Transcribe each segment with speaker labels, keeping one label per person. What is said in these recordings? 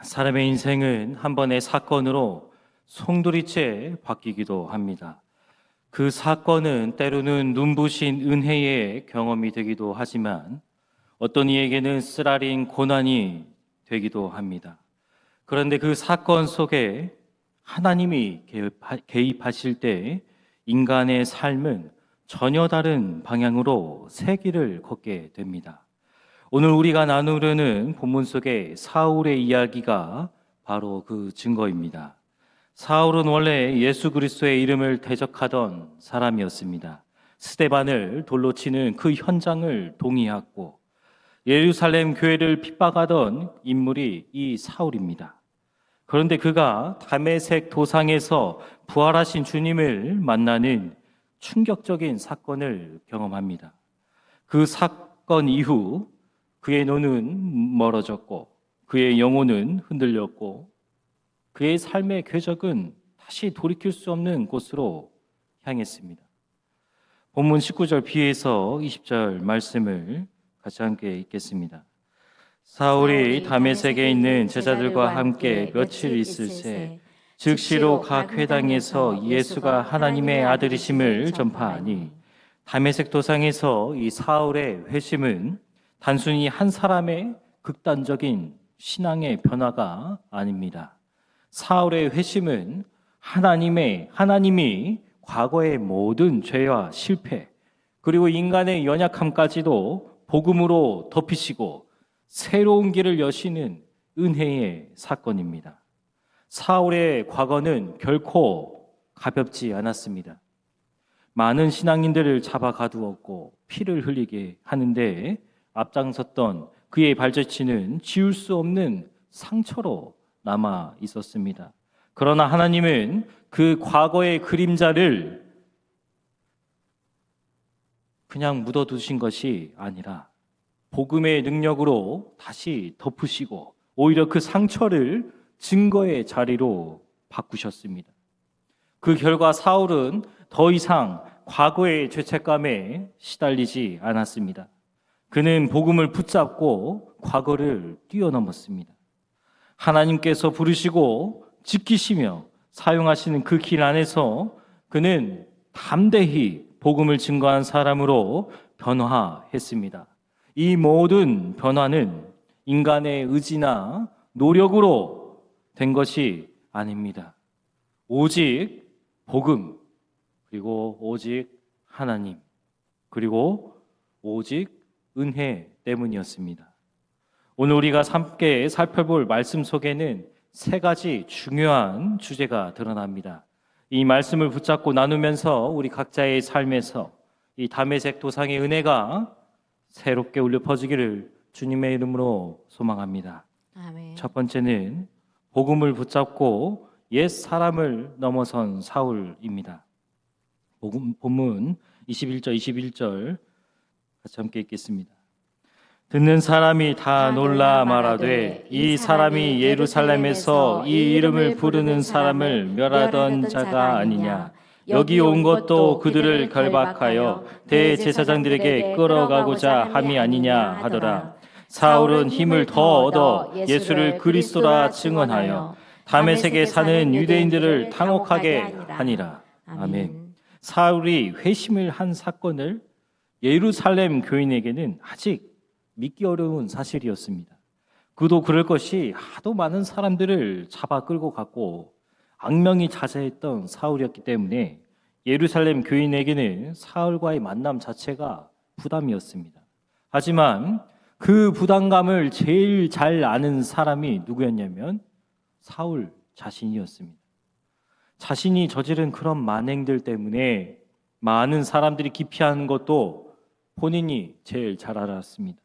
Speaker 1: 사람의 인생은 한 번의 사건으로 송두리째 바뀌기도 합니다. 그 사건은 때로는 눈부신 은혜의 경험이 되기도 하지만 어떤 이에게는 쓰라린 고난이 되기도 합니다. 그런데 그 사건 속에 하나님이 개입하실 때 인간의 삶은 전혀 다른 방향으로 새 길을 걷게 됩니다. 오늘 우리가 나누려는 본문 속의 사울의 이야기가 바로 그 증거입니다. 사울은 원래 예수 그리스도의 이름을 대적하던 사람이었습니다. 스데반을 돌로 치는 그 현장을 동의했고 예루살렘 교회를 핍박하던 인물이 이 사울입니다. 그런데 그가 다메섹 도상에서 부활하신 주님을 만나는 충격적인 사건을 경험합니다. 그 사건 이후 그의 눈은 멀어졌고 그의 영혼은 흔들렸고 그의 삶의 궤적은 다시 돌이킬 수 없는 곳으로 향했습니다. 본문 19절 B에서 20절 말씀을 같이 함께 읽겠습니다. 사울이 다메섹에 있는 제자들과 함께 며칠 있을새 즉시로 각 회당에서 예수가 하나님의 아들이심을 전파하니 다메섹 도상에서 이 사울의 회심은 단순히 한 사람의 극단적인 신앙의 변화가 아닙니다. 사울의 회심은 하나님이 과거의 모든 죄와 실패 그리고 인간의 연약함까지도 복음으로 덮으시고 새로운 길을 여시는 은혜의 사건입니다. 사울의 과거는 결코 가볍지 않았습니다. 많은 신앙인들을 잡아 가두었고 피를 흘리게 하는데 앞장섰던 그의 발자취는 지울 수 없는 상처로 남아 있었습니다. 그러나 하나님은 그 과거의 그림자를 그냥 묻어두신 것이 아니라 복음의 능력으로 다시 덮으시고 오히려 그 상처를 증거의 자리로 바꾸셨습니다. 그 결과 사울은 더 이상 과거의 죄책감에 시달리지 않았습니다. 그는 복음을 붙잡고 과거를 뛰어넘었습니다. 하나님께서 부르시고 지키시며 사용하시는 그 길 안에서 그는 담대히 복음을 증거한 사람으로 변화했습니다. 이 모든 변화는 인간의 의지나 노력으로 된 것이 아닙니다. 오직 복음, 그리고 오직 하나님, 그리고 오직 은혜 때문이었습니다. 오늘 우리가 함께 살펴볼 말씀 속에는 세 가지 중요한 주제가 드러납니다. 이 말씀을 붙잡고 나누면서 우리 각자의 삶에서 이 다메섹 도상의 은혜가 새롭게 울려 퍼지기를 주님의 이름으로 소망합니다.
Speaker 2: 아멘.
Speaker 1: 첫 번째는 복음을 붙잡고 옛 사람을 넘어선 사울입니다. 본문 21절 같이 함께 읽겠습니다. 듣는 사람이 다 놀라 말하되 이 사람이 예루살렘에서 이 이름을 부르는 사람을 멸하던 자가 아니냐. 여기 온 것도 그들을 결박하여 대제사장들에게 끌어가고자 함이 아니냐 하더라. 사울은 힘을 더 얻어 예수를 그리스도라 증언하여 다메섹에 사는 유대인들을 당혹하게 하니라. 아멘. 사울이 회심을 한 사건을 예루살렘 교인에게는 아직 믿기 어려운 사실이었습니다. 그도 그럴 것이 하도 많은 사람들을 잡아 끌고 갔고 악명이 자자했던 사울이었기 때문에 예루살렘 교인에게는 사울과의 만남 자체가 부담이었습니다. 하지만 그 부담감을 제일 잘 아는 사람이 누구였냐면 사울 자신이었습니다. 자신이 저지른 그런 만행들 때문에 많은 사람들이 기피하는 것도 본인이 제일 잘 알았습니다.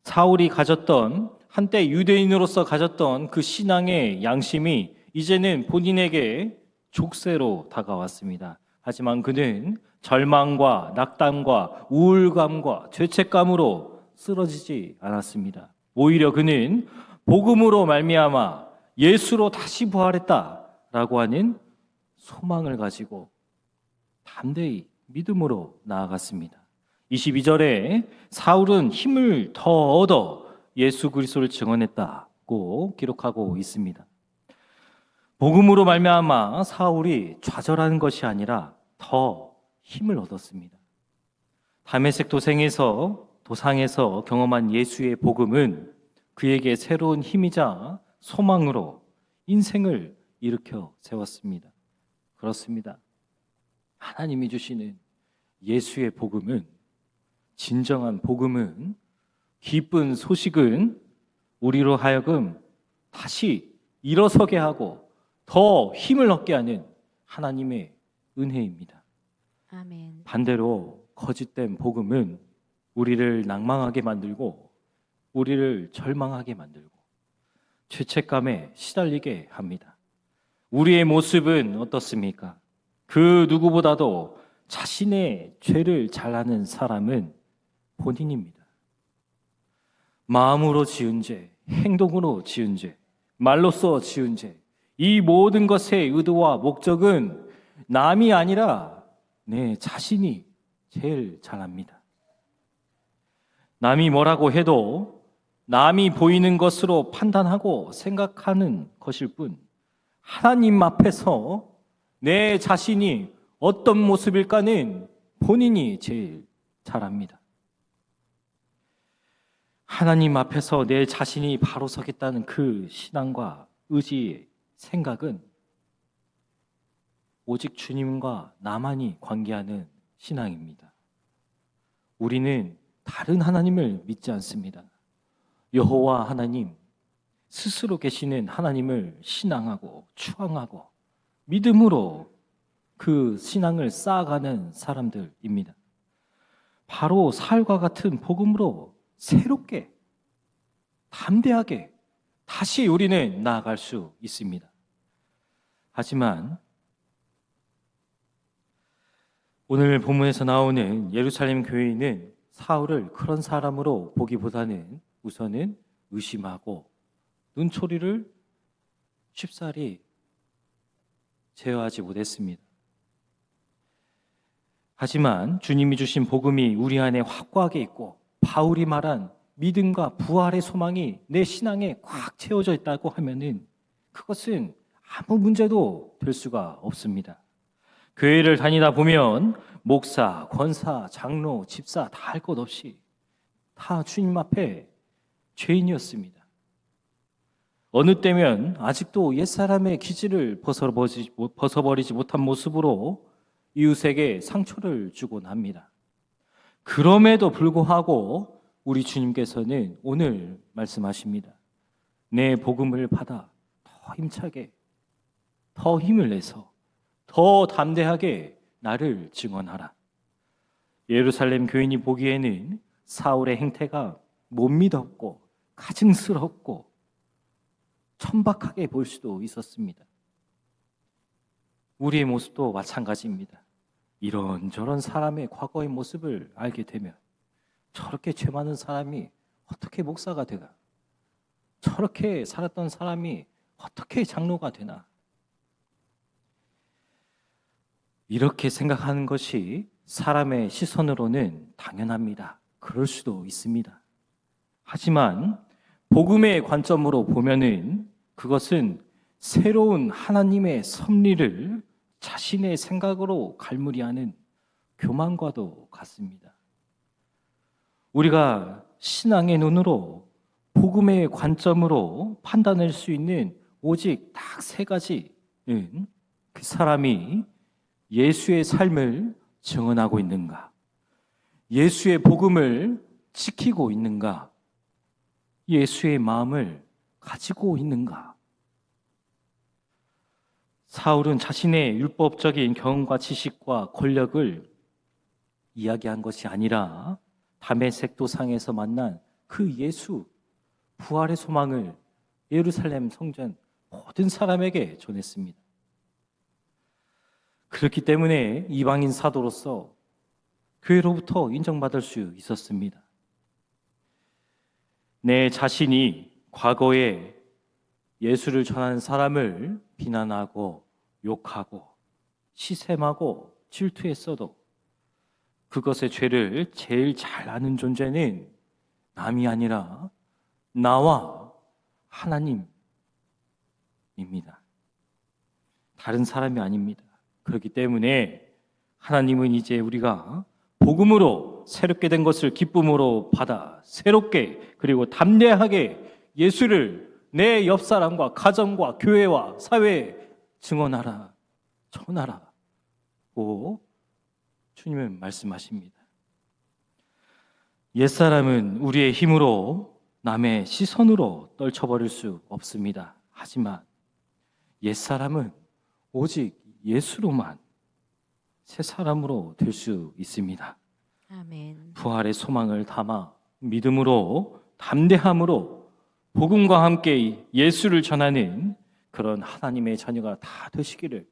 Speaker 1: 사울이 가졌던 한때 유대인으로서 가졌던 그 신앙의 양심이 이제는 본인에게 족쇄로 다가왔습니다. 하지만 그는 절망과 낙담과 우울감과 죄책감으로 쓰러지지 않았습니다. 오히려 그는 복음으로 말미암아 예수로 다시 부활했다라고 하는 소망을 가지고 담대히 믿음으로 나아갔습니다. 22절에 사울은 힘을 더 얻어 예수 그리스도를 증언했다 있다고 기록하고 있습니다. 복음으로 말미암아 사울이 좌절하는 것이 아니라 더 힘을 얻었습니다. 다메섹 도상에서 경험한 예수의 복음은 그에게 새로운 힘이자 소망으로 인생을 일으켜 세웠습니다. 그렇습니다. 하나님이 주시는 예수의 복음은, 진정한 복음은, 기쁜 소식은 우리로 하여금 다시 일어서게 하고 더 힘을 얻게 하는 하나님의 은혜입니다.
Speaker 2: 아멘.
Speaker 1: 반대로 거짓된 복음은 우리를 낭망하게 만들고 우리를 절망하게 만들고 죄책감에 시달리게 합니다. 우리의 모습은 어떻습니까? 그 누구보다도 자신의 죄를 잘 아는 사람은 본인입니다. 마음으로 지은 죄, 행동으로 지은 죄, 말로써 지은 죄, 이 모든 것의 의도와 목적은 남이 아니라 내 자신이 제일 잘 압니다. 남이 뭐라고 해도 남이 보이는 것으로 판단하고 생각하는 것일 뿐, 하나님 앞에서 내 자신이 어떤 모습일까는 본인이 제일 잘 압니다. 하나님 앞에서 내 자신이 바로 서겠다는 그 신앙과 의지의 생각은 오직 주님과 나만이 관계하는 신앙입니다. 우리는 다른 하나님을 믿지 않습니다. 여호와 하나님, 스스로 계시는 하나님을 신앙하고 추앙하고 믿음으로 그 신앙을 쌓아가는 사람들입니다. 바로 사울과 같은 복음으로 새롭게, 담대하게 다시 우리는 나아갈 수 있습니다. 하지만 오늘 본문에서 나오는 예루살렘 교회는 사울을 그런 사람으로 보기보다는 우선은 의심하고 눈초리를 쉽사리 제어하지 못했습니다. 하지만 주님이 주신 복음이 우리 안에 확고하게 있고 바울이 말한 믿음과 부활의 소망이 내 신앙에 꽉 채워져 있다고 하면은 그것은 아무 문제도 될 수가 없습니다. 교회를 다니다 보면 목사, 권사, 장로, 집사 다 할 것 없이 다 주님 앞에 죄인이었습니다. 어느 때면 아직도 옛사람의 기질을 벗어버리지 못한 모습으로 이웃에게 상처를 주곤 합니다. 그럼에도 불구하고 우리 주님께서는 오늘 말씀하십니다. 내 복음을 받아 더 힘차게, 더 힘을 내서 더 담대하게 나를 증언하라. 예루살렘 교인이 보기에는 사울의 행태가 못 믿었고 가증스럽고 천박하게 볼 수도 있었습니다. 우리의 모습도 마찬가지입니다. 이런저런 사람의 과거의 모습을 알게 되면 저렇게 죄 많은 사람이 어떻게 목사가 되나? 저렇게 살았던 사람이 어떻게 장로가 되나? 이렇게 생각하는 것이 사람의 시선으로는 당연합니다. 그럴 수도 있습니다. 하지만 복음의 관점으로 보면은 그것은 새로운 하나님의 섭리를 자신의 생각으로 갈무리하는 교만과도 같습니다. 우리가 신앙의 눈으로 복음의 관점으로 판단할 수 있는 오직 딱 세 가지는 그 사람이 예수의 삶을 증언하고 있는가, 예수의 복음을 지키고 있는가, 예수의 마음을 가지고 있는가. 사울은 자신의 율법적인 경험과 지식과 권력을 이야기한 것이 아니라 다메섹 도상에서 만난 그 예수, 부활의 소망을 예루살렘 성전 모든 사람에게 전했습니다. 그렇기 때문에 이방인 사도로서 교회로부터 인정받을 수 있었습니다. 내 자신이 과거에 예수를 전하는 사람을 비난하고 욕하고 시샘하고 질투했어도 그것의 죄를 제일 잘 아는 존재는 남이 아니라 나와 하나님입니다. 다른 사람이 아닙니다. 그렇기 때문에 하나님은 이제 우리가 복음으로 새롭게 된 것을 기쁨으로 받아 새롭게 그리고 담대하게 예수를 내 옆사람과 가정과 교회와 사회에 증언하라, 전하라고 주님은 말씀하십니다. 옛사람은 우리의 힘으로 남의 시선으로 떨쳐버릴 수 없습니다. 하지만 옛사람은 오직 예수로만 새 사람으로 될 수 있습니다.
Speaker 2: 아멘.
Speaker 1: 부활의 소망을 담아 믿음으로 담대함으로 복음과 함께 예수를 전하는 그런 하나님의 자녀가 다 되시기를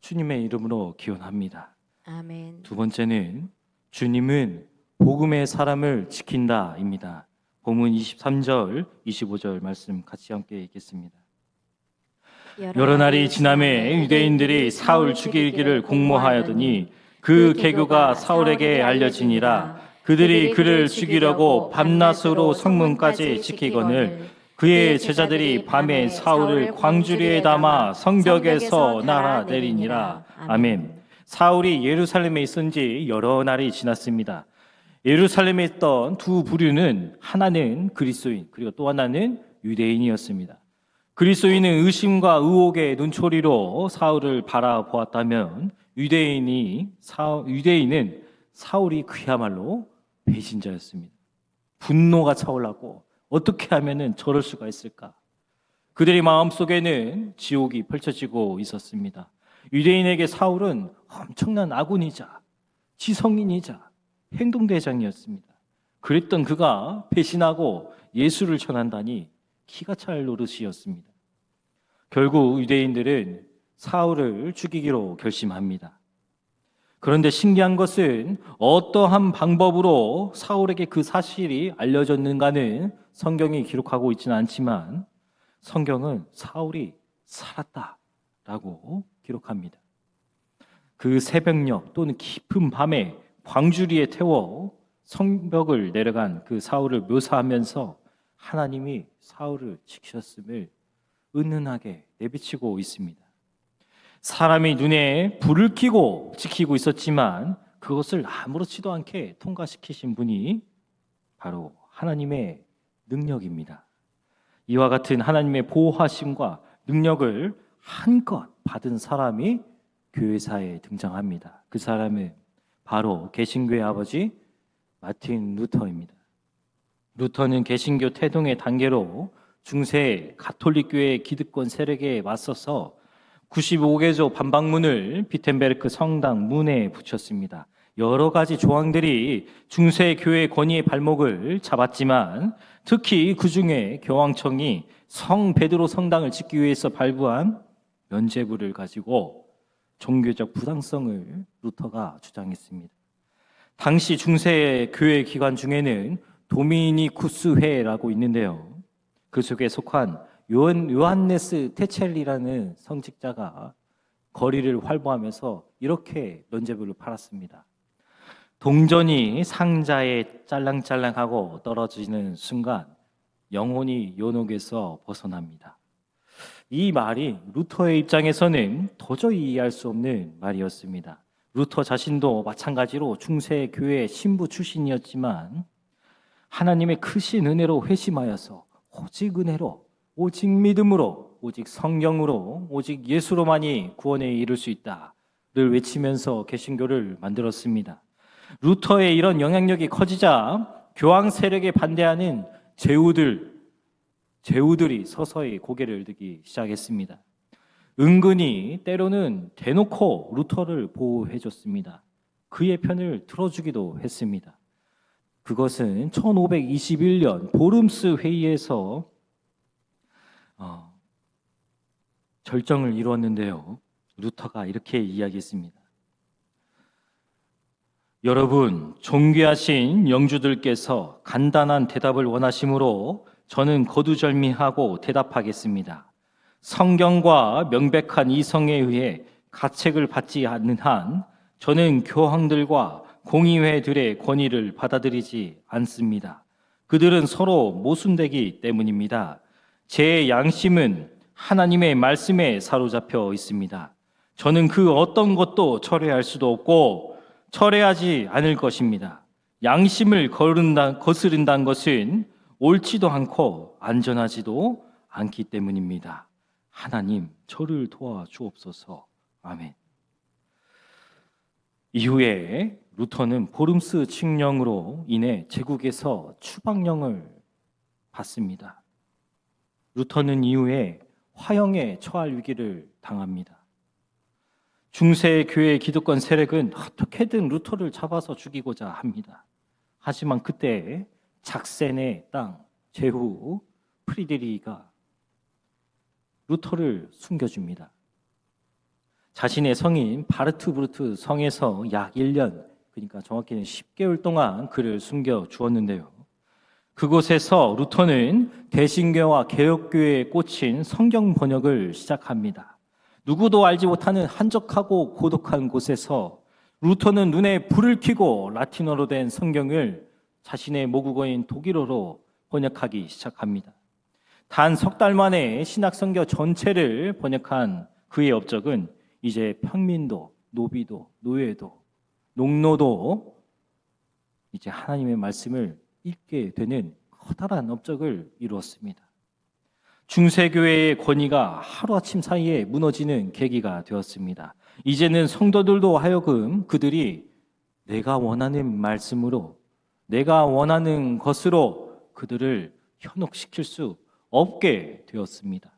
Speaker 1: 주님의 이름으로 기원합니다.
Speaker 2: 아멘.
Speaker 1: 두 번째는 주님은 복음의 사람을 지킨다입니다. 본문 23절, 25절 말씀 같이 함께 읽겠습니다. 여러 날이 지남에 유대인들이 사울 죽이기를 공모하였더니 그 계교가 사울에게 알려지니라. 그들이 그를 죽이려고 밤낮으로 성문까지 지키거늘 그의 제자들이 밤에 사울을 광주리에 담아 성벽에서 날아내리니라. 아멘. 사울이 예루살렘에 있은 지 여러 날이 지났습니다. 예루살렘에 있던 두 부류는 하나는 그리스도인 그리고 또 하나는 유대인이었습니다. 그리스도인은 의심과 의혹의 눈초리로 사울을 바라보았다면 유대인은 사울이 그야말로 배신자였습니다. 분노가 차올랐고 어떻게 하면 저럴 수가 있을까? 그들의 마음속에는 지옥이 펼쳐지고 있었습니다. 유대인에게 사울은 엄청난 아군이자 지성인이자 행동대장이었습니다. 그랬던 그가 배신하고 예수를 전한다니 기가 찰 노릇이었습니다. 결국 유대인들은 사울을 죽이기로 결심합니다. 그런데 신기한 것은 어떠한 방법으로 사울에게 그 사실이 알려졌는가는 성경이 기록하고 있지는 않지만 성경은 사울이 살았다라고 기록합니다. 그 새벽녘 또는 깊은 밤에 광주리에 태워 성벽을 내려간 그 사울을 묘사하면서 하나님이 사울을 지키셨음을 은은하게 내비치고 있습니다. 사람이 눈에 불을 켜고 지키고 있었지만 그것을 아무렇지도 않게 통과시키신 분이 바로 하나님의 능력입니다. 이와 같은 하나님의 보호하심과 능력을 한껏 받은 사람이 교회사에 등장합니다. 그 사람은 바로 개신교의 아버지 마틴 루터입니다. 루터는 개신교 태동의 단계로 중세 가톨릭교회 기득권 세력에 맞서서 95개조 반박문을 비텐베르크 성당 문에 붙였습니다. 여러 가지 조항들이 중세 교회 권위의 발목을 잡았지만 특히 그 중에 교황청이 성 베드로 성당을 짓기 위해서 발부한 면죄부를 가지고 종교적 부당성을 루터가 주장했습니다. 당시 중세 교회 기관 중에는 도미니쿠스회라고 있는데요. 그 속에 속한 요한네스 테첼리라는 성직자가 거리를 활보하면서 이렇게 면죄부를 팔았습니다. 동전이 상자에 짤랑짤랑하고 떨어지는 순간 영혼이 연옥에서 벗어납니다. 이 말이 루터의 입장에서는 도저히 이해할 수 없는 말이었습니다. 루터 자신도 마찬가지로 중세 교회 신부 출신이었지만 하나님의 크신 은혜로 회심하여서 오직 은혜로, 오직 믿음으로, 오직 성경으로, 오직 예수로만이 구원에 이를 수 있다를 외치면서 개신교를 만들었습니다. 루터의 이런 영향력이 커지자 교황 세력에 반대하는 제후들이 서서히 고개를 들기 시작했습니다. 은근히 때로는 대놓고 루터를 보호해줬습니다. 그의 편을 들어주기도 했습니다. 그것은 1521년 보름스 회의에서 결정을 이루었는데요. 루터가 이렇게 이야기했습니다. 여러분, 존귀하신 영주들께서 간단한 대답을 원하시므로 저는 거두절미하고 대답하겠습니다. 성경과 명백한 이성에 의해 가책을 받지 않는 한 저는 교황들과 공의회들의 권위를 받아들이지 않습니다. 그들은 서로 모순되기 때문입니다. 제 양심은 하나님의 말씀에 사로잡혀 있습니다. 저는 그 어떤 것도 철회할 수도 없고 철회하지 않을 것입니다. 양심을 거스른다는 것은 옳지도 않고 안전하지도 않기 때문입니다. 하나님, 저를 도와주옵소서. 아멘. 이후에 루터는 보름스 칙령으로 인해 제국에서 추방령을 받습니다. 루터는 이후에 화형에 처할 위기를 당합니다. 중세 교회 기득권 세력은 어떻게든 루터를 잡아서 죽이고자 합니다. 하지만 그때 작센의 땅 제후 프리드리히가 루터를 숨겨줍니다. 자신의 성인 바르트브루트 성에서 약 1년, 그러니까 정확히는 10개월 동안 그를 숨겨 주었는데요. 그곳에서 루터는 대신교와 개혁교회에 꽂힌 성경 번역을 시작합니다. 누구도 알지 못하는 한적하고 고독한 곳에서 루터는 눈에 불을 켜고 라틴어로 된 성경을 자신의 모국어인 독일어로 번역하기 시작합니다. 단 석 달 만에 신약성경 전체를 번역한 그의 업적은 이제 평민도, 노비도, 노예도, 농노도 이제 하나님의 말씀을 읽게 되는 커다란 업적을 이루었습니다. 중세교회의 권위가 하루아침 사이에 무너지는 계기가 되었습니다. 이제는 성도들도 하여금 그들이 내가 원하는 말씀으로, 내가 원하는 것으로 그들을 현혹시킬 수 없게 되었습니다.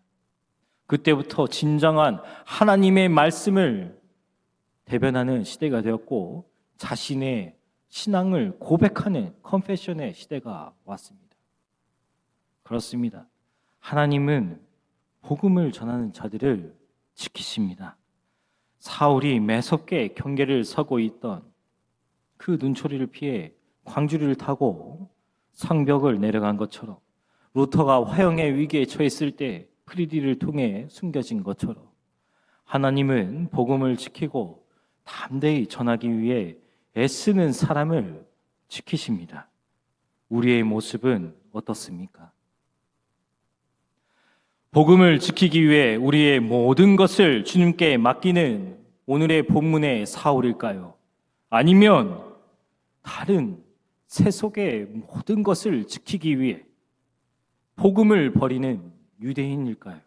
Speaker 1: 그때부터 진정한 하나님의 말씀을 대변하는 시대가 되었고 자신의 신앙을 고백하는 컨페션의 시대가 왔습니다. 그렇습니다. 하나님은 복음을 전하는 자들을 지키십니다. 사울이 매섭게 경계를 서고 있던 그 눈초리를 피해 광주리를 타고 성벽을 내려간 것처럼 루터가 화형의 위기에 처했을 때 프리디를 통해 숨겨진 것처럼 하나님은 복음을 지키고 담대히 전하기 위해 애쓰는 사람을 지키십니다. 우리의 모습은 어떻습니까? 복음을 지키기 위해 우리의 모든 것을 주님께 맡기는 오늘의 본문의 사울일까요? 아니면 다른 세속의 모든 것을 지키기 위해 복음을 버리는 유대인일까요?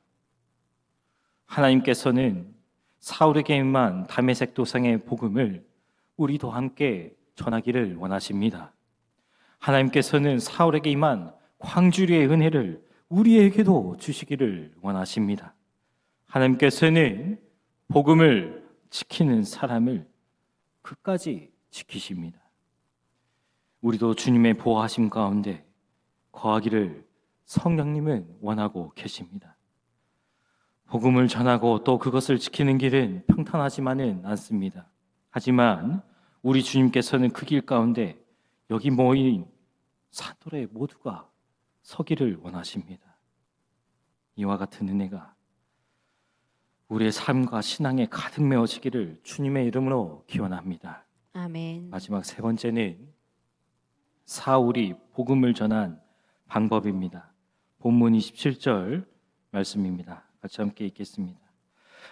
Speaker 1: 하나님께서는 사울에게만 다메섹 도상의 복음을 우리도 함께 전하기를 원하십니다. 하나님께서는 사울에게 임한 광주리의 은혜를 우리에게도 주시기를 원하십니다. 하나님께서는 복음을 지키는 사람을 끝까지 지키십니다. 우리도 주님의 보호하심 가운데 거하기를 성령님은 원하고 계십니다. 복음을 전하고 또 그것을 지키는 길은 평탄하지만은 않습니다. 하지만 우리 주님께서는 그 길 가운데 여기 모인 사도의 모두가 서기를 원하십니다. 이와 같은 은혜가 우리의 삶과 신앙에 가득 메워지기를 주님의 이름으로 기원합니다.
Speaker 2: 아멘.
Speaker 1: 마지막 세 번째는 사울이 복음을 전한 방법입니다. 본문 27절 말씀입니다. 같이 함께 읽겠습니다.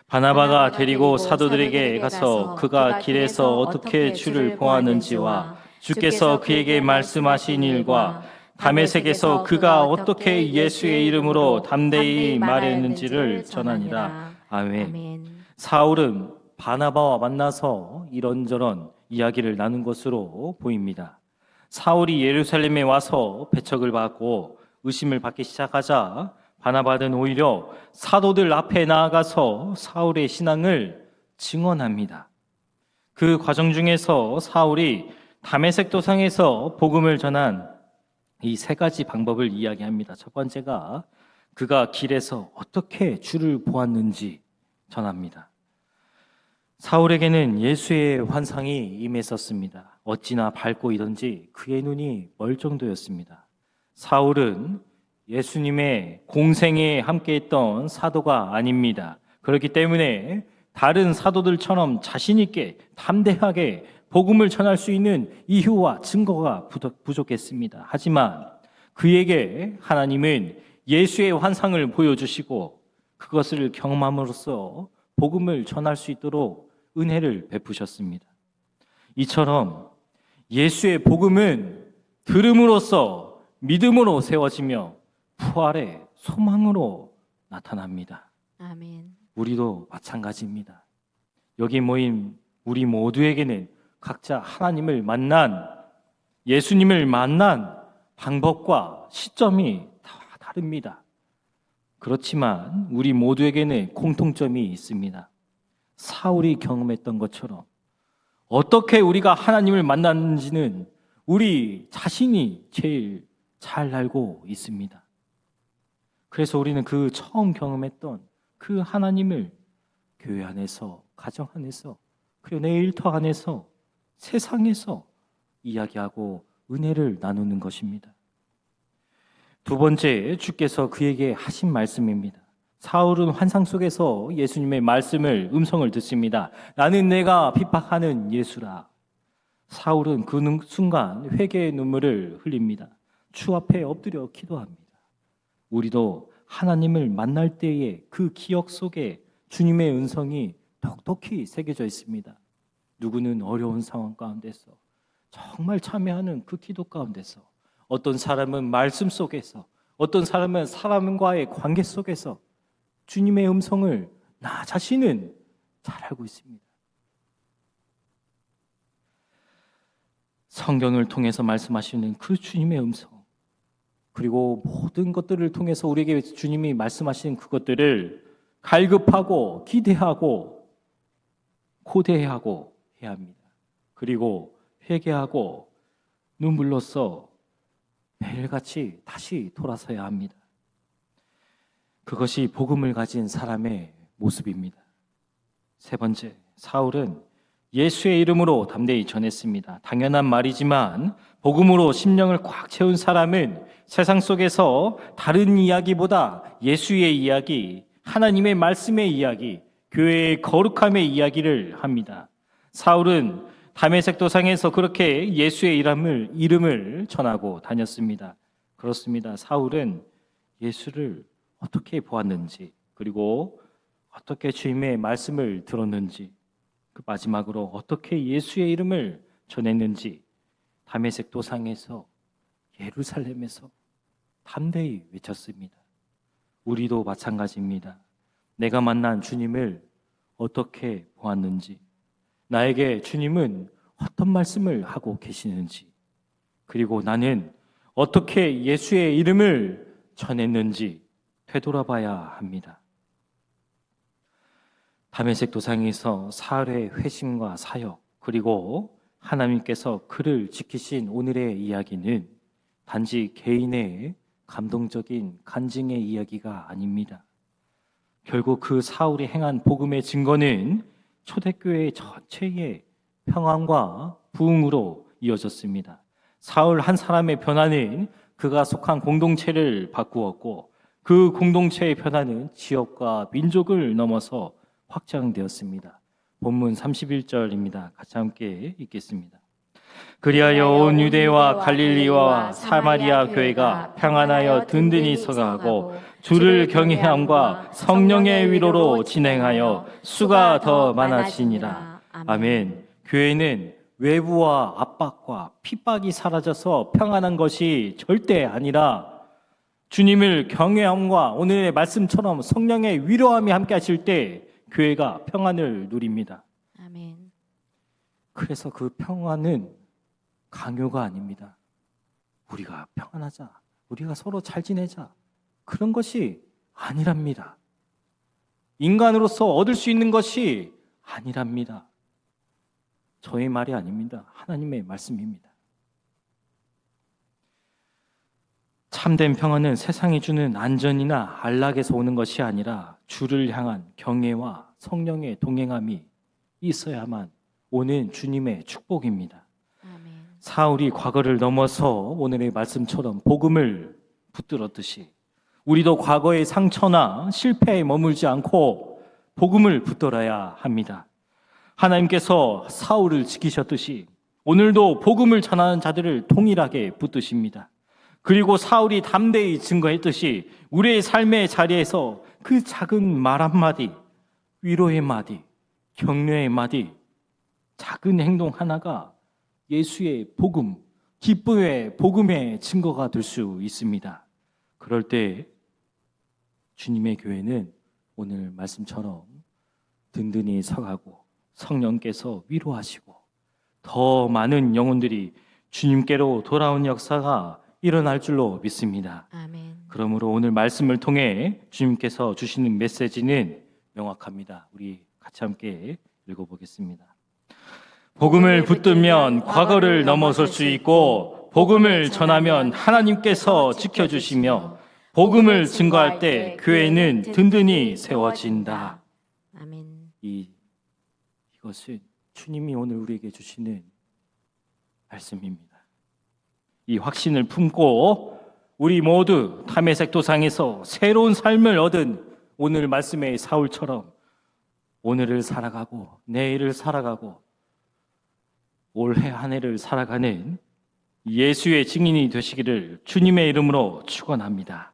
Speaker 1: 바나바가 데리고 사도들에게 가서 그가 길에서 어떻게 주를 보았는지와 주께서 그에게 말씀하신 일과 다메섹에서 그가 어떻게 예수의 이름으로 담대히 말했는지를 전하니라. 아멘. 사울은 바나바와 만나서 이런저런 이야기를 나눈 것으로 보입니다. 사울이 예루살렘에 와서 배척을 받고 의심을 받기 시작하자 바나바는 오히려 사도들 앞에 나아가서 사울의 신앙을 증언합니다. 그 과정 중에서 사울이 다메섹 도상에서 복음을 전한 이 세 가지 방법을 이야기합니다. 첫 번째가 그가 길에서 어떻게 주를 보았는지 전합니다. 사울에게는 예수의 환상이 임했었습니다. 어찌나 밝고이던지 그의 눈이 멀 정도였습니다. 사울은 예수님의 공생에 함께했던 사도가 아닙니다. 그렇기 때문에 다른 사도들처럼 자신 있게 담대하게 복음을 전할 수 있는 이유와 증거가 부족했습니다. 하지만 그에게 하나님은 예수의 환상을 보여주시고 그것을 경험함으로써 복음을 전할 수 있도록 은혜를 베푸셨습니다. 이처럼 예수의 복음은 들음으로써 믿음으로 세워지며 부활의 소망으로 나타납니다.
Speaker 2: 아멘.
Speaker 1: 우리도 마찬가지입니다. 여기 모인 우리 모두에게는 각자 하나님을 만난, 예수님을 만난 방법과 시점이 다 다릅니다. 그렇지만 우리 모두에게는 공통점이 있습니다. 사울이 경험했던 것처럼 어떻게 우리가 하나님을 만났는지는 우리 자신이 제일 잘 알고 있습니다. 그래서 우리는 그 처음 경험했던 그 하나님을 교회 안에서, 가정 안에서, 그리고 내 일터 안에서, 세상에서 이야기하고 은혜를 나누는 것입니다. 두 번째, 주께서 그에게 하신 말씀입니다. 사울은 환상 속에서 예수님의 말씀을, 음성을 듣습니다. 나는 내가 핍박하는 예수라. 사울은 그 순간 회개의 눈물을 흘립니다. 주 앞에 엎드려 기도합니다. 우리도 하나님을 만날 때의 그 기억 속에 주님의 음성이 똑똑히 새겨져 있습니다. 누구는 어려운 상황 가운데서, 정말 참여하는 그 기도 가운데서, 어떤 사람은 말씀 속에서, 어떤 사람은 사람과의 관계 속에서 주님의 음성을 나 자신은 잘 알고 있습니다. 성경을 통해서 말씀하시는 그 주님의 음성, 그리고 모든 것들을 통해서 우리에게 주님이 말씀하시는 그것들을 갈급하고 기대하고 고대하고 해야 합니다. 그리고 회개하고 눈물로써 매일같이 다시 돌아서야 합니다. 그것이 복음을 가진 사람의 모습입니다. 세 번째, 사울은 예수의 이름으로 담대히 전했습니다. 당연한 말이지만 복음으로 심령을 꽉 채운 사람은 세상 속에서 다른 이야기보다 예수의 이야기, 하나님의 말씀의 이야기, 교회의 거룩함의 이야기를 합니다. 사울은 다메섹 도상에서 그렇게 예수의 이름을 전하고 다녔습니다. 그렇습니다. 사울은 예수를 어떻게 보았는지, 그리고 어떻게 주님의 말씀을 들었는지, 그 마지막으로 어떻게 예수의 이름을 전했는지 다메섹 도상에서, 예루살렘에서 담대히 외쳤습니다. 우리도 마찬가지입니다. 내가 만난 주님을 어떻게 보았는지, 나에게 주님은 어떤 말씀을 하고 계시는지, 그리고 나는 어떻게 예수의 이름을 전했는지 되돌아봐야 합니다. 다메섹 도상에서 사울의 회심과 사역, 그리고 하나님께서 그를 지키신 오늘의 이야기는 단지 개인의 감동적인 간증의 이야기가 아닙니다. 결국 그 사울이 행한 복음의 증거는 초대교회 전체의 평안과 부흥으로 이어졌습니다. 사울 한 사람의 변화는 그가 속한 공동체를 바꾸었고, 그 공동체의 변화는 지역과 민족을 넘어서 확장되었습니다. 본문 31절입니다. 같이 함께 읽겠습니다. 그리하여 온 유대와 갈릴리와 사마리아 교회가 평안하여 든든히 서가하고 주를 경외함과 성령의 위로로 진행하여 수가 더 많아지니라. 아멘. 교회는 외부와 압박과 핍박이 사라져서 평안한 것이 절대 아니라 주님을 경외함과 오늘의 말씀처럼 성령의 위로함이 함께 하실 때 교회가 평안을 누립니다.
Speaker 2: 아멘.
Speaker 1: 그래서 그 평안은 강요가 아닙니다. 우리가 평안하자, 우리가 서로 잘 지내자, 그런 것이 아니랍니다. 인간으로서 얻을 수 있는 것이 아니랍니다. 저의 말이 아닙니다. 하나님의 말씀입니다. 참된 평안은 세상이 주는 안전이나 안락에서 오는 것이 아니라 주를 향한 경외와 성령의 동행함이 있어야만 오는 주님의 축복입니다.
Speaker 2: 아멘.
Speaker 1: 사울이 과거를 넘어서 오늘의 말씀처럼 복음을 붙들었듯이 우리도 과거의 상처나 실패에 머물지 않고 복음을 붙들어야 합니다. 하나님께서 사울을 지키셨듯이 오늘도 복음을 전하는 자들을 동일하게 붙드십니다. 그리고 사울이 담대히 증거했듯이 우리의 삶의 자리에서 그 작은 말 한마디, 위로의 마디, 격려의 마디, 작은 행동 하나가 예수의 복음, 기쁨의 복음의 증거가 될 수 있습니다. 그럴 때 주님의 교회는 오늘 말씀처럼 든든히 서가고 성령께서 위로하시고 더 많은 영혼들이 주님께로 돌아온 역사가 일어날 줄로 믿습니다.
Speaker 2: 아멘.
Speaker 1: 그러므로 오늘 말씀을 통해 주님께서 주시는 메시지는 명확합니다. 우리 같이 함께 읽어보겠습니다. 복음을 붙들면 과거를 넘어설 수 있고 복음을 전하면 하나님께서 지켜주시며 복음을 증거할 때 교회는 든든히 세워진다.
Speaker 2: 아멘.
Speaker 1: 이것은 주님이 오늘 우리에게 주시는 말씀입니다. 이 확신을 품고 우리 모두 담에색 도상에서 새로운 삶을 얻은 오늘 말씀의 사울처럼 오늘을 살아가고 내일을 살아가고 올해 한 해를 살아가는 예수의 증인이 되시기를 주님의 이름으로 축원합니다.